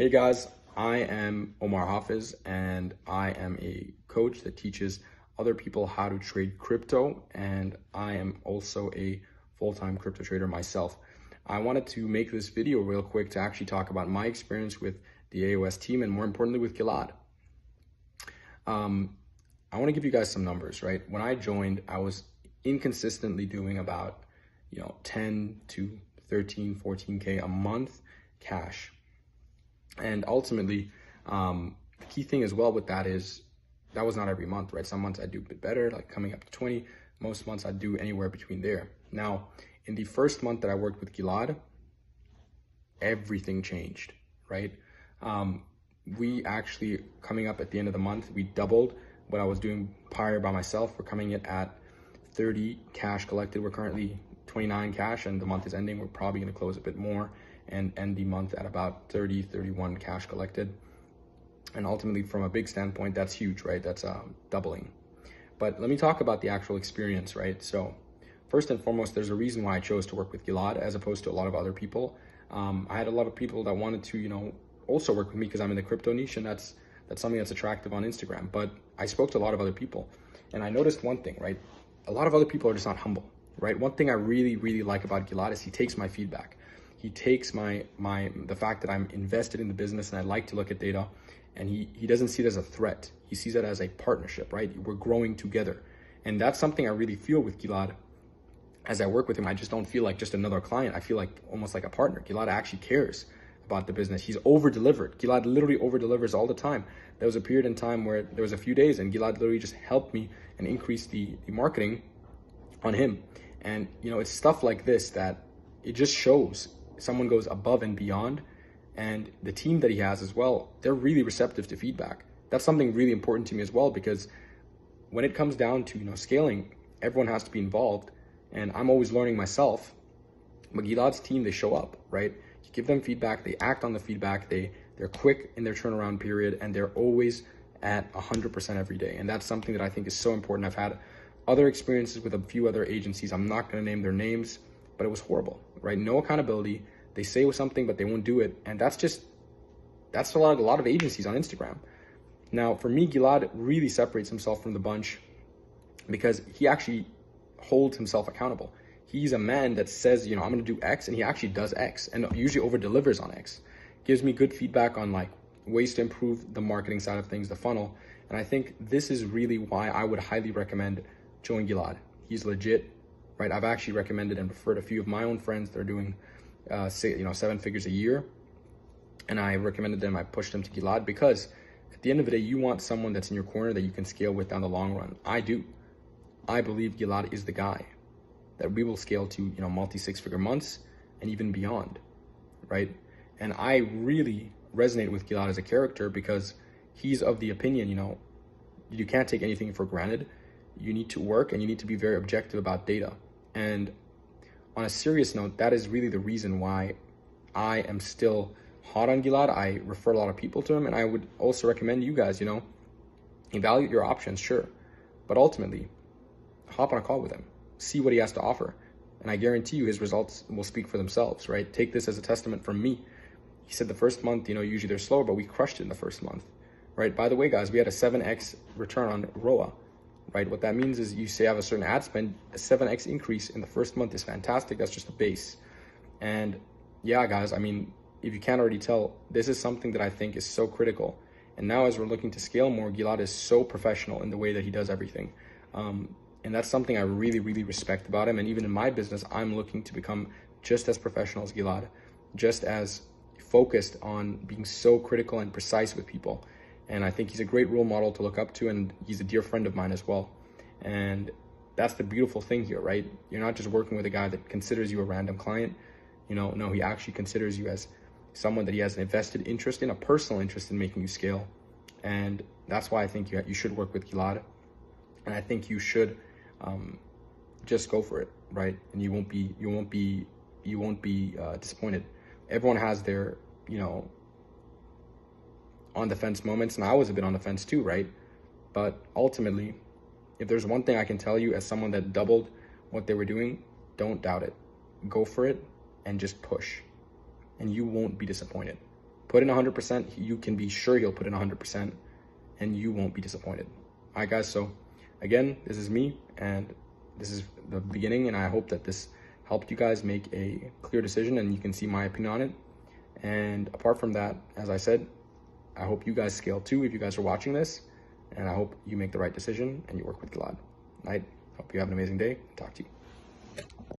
Hey guys, I am Omar Hafiz and I am a coach that teaches other people how to trade crypto, and I am also a full-time crypto trader myself. I wanted to make this video real quick to actually talk about my experience with the AOS team and more importantly with Gilad. I want to give you guys some numbers, right? When I joined, I was inconsistently doing about 10 to 13, 14K a month cash. And ultimately, the key thing as well with that is that was not every month, right? Some months I do a bit better, like coming up to 20. Most months I do anywhere between there. Now, in the first month that I worked with Gilad, everything changed, right? We actually, coming up at the end of the month, we doubled what I was doing prior by myself. We're coming in at 30 cash collected. We're currently 29 cash and the month is ending. We're probably going to close a bit more and end the month at about 30, 31 cash collected. And ultimately, from a big standpoint, that's huge, right? That's doubling. But let me talk about the actual experience, right? So first and foremost, there's a reason why I chose to work with Gilad as opposed to a lot of other people. I had a lot of people that wanted to, also work with me because I'm in the crypto niche, and that's something that's attractive on Instagram. But I spoke to a lot of other people, and I noticed one thing, right? A lot of other people are just not humble, right? One thing I really, really like about Gilad is he takes my feedback. He takes the fact that I'm invested in the business and I like to look at data, and he doesn't see it as a threat. He sees it as a partnership, right? We're growing together. And that's something I really feel with Gilad. As I work with him, I just don't feel like just another client. I feel like almost like a partner. Gilad actually cares about the business. He's over-delivered. Gilad literally over-delivers all the time. There was a period in time where there was a few days and Gilad literally just helped me and increased the marketing on him. And, it's stuff like this that it just shows someone goes above and beyond. And the team that he has as well, they're really receptive to feedback. That's something really important to me as well, because when it comes down to, scaling, everyone has to be involved. And I'm always learning myself. But Gilad's team, they show up, right? You give them feedback, they act on the feedback, they're quick in their turnaround period, and they're always at 100% every day. And that's something that I think is so important. I've had other experiences with a few other agencies. I'm not going to name their names, but it was horrible, right? No accountability. They say something, but they won't do it. And that's a lot of agencies on Instagram. Now, for me, Gilad really separates himself from the bunch because he actually holds himself accountable. He's a man that says, I'm going to do X, and he actually does X and usually over delivers on X. Gives me good feedback on like ways to improve the marketing side of things, the funnel. And I think this is really why I would highly recommend joining Gilad. He's legit, right? I've actually recommended and referred a few of my own friends that are doing 7 figures a year. And I recommended them, I pushed them to Gilad because at the end of the day, you want someone that's in your corner that you can scale with down the long run. I do. I believe Gilad is the guy that we will scale to, multi 6-figure months and even beyond, right? And I really resonate with Gilad as a character because he's of the opinion, you can't take anything for granted. You need to work and you need to be very objective about data. And on a serious note, that is really the reason why I am still hot on Gilad. I refer a lot of people to him, and I would also recommend you guys, evaluate your options, sure. But ultimately, hop on a call with him. See what he has to offer. And I guarantee you his results will speak for themselves, right? Take this as a testament from me. He said the first month, usually they're slower, but we crushed it in the first month, right? By the way, guys, we had a 7x return on ROA, right? What that means is you say have a certain ad spend, a 7x increase in the first month is fantastic. That's just a base. And yeah, guys, if you can't already tell, this is something that I think is so critical. And now as we're looking to scale more, Gilad is so professional in the way that he does everything. And that's something I really, really respect about him. And even in my business, I'm looking to become just as professional as Gilad, just as focused on being so critical and precise with people. And I think he's a great role model to look up to, and he's a dear friend of mine as well. And that's the beautiful thing here, right? You're not just working with a guy that considers you a random client. No, he actually considers you as someone that he has an invested interest in, a personal interest in making you scale. And that's why I think you should work with Gilad. And I think you should just go for it, right? And you won't be disappointed. Everyone has their, on the fence moments, and I was a bit on the fence too, right? But ultimately, if there's one thing I can tell you as someone that doubled what they were doing, don't doubt it. Go for it and just push, and you won't be disappointed. put in 100%. You can be sure he'll put in 100%, and you won't be disappointed. All right, guys. So again, this is me, and this is the beginning, and I hope that this helped you guys make a clear decision and you can see my opinion on it. And apart from that, as I said, I hope you guys scale too if you guys are watching this, and I hope you make the right decision and you work with Gilad. All right. Hope you have an amazing day. Talk to you.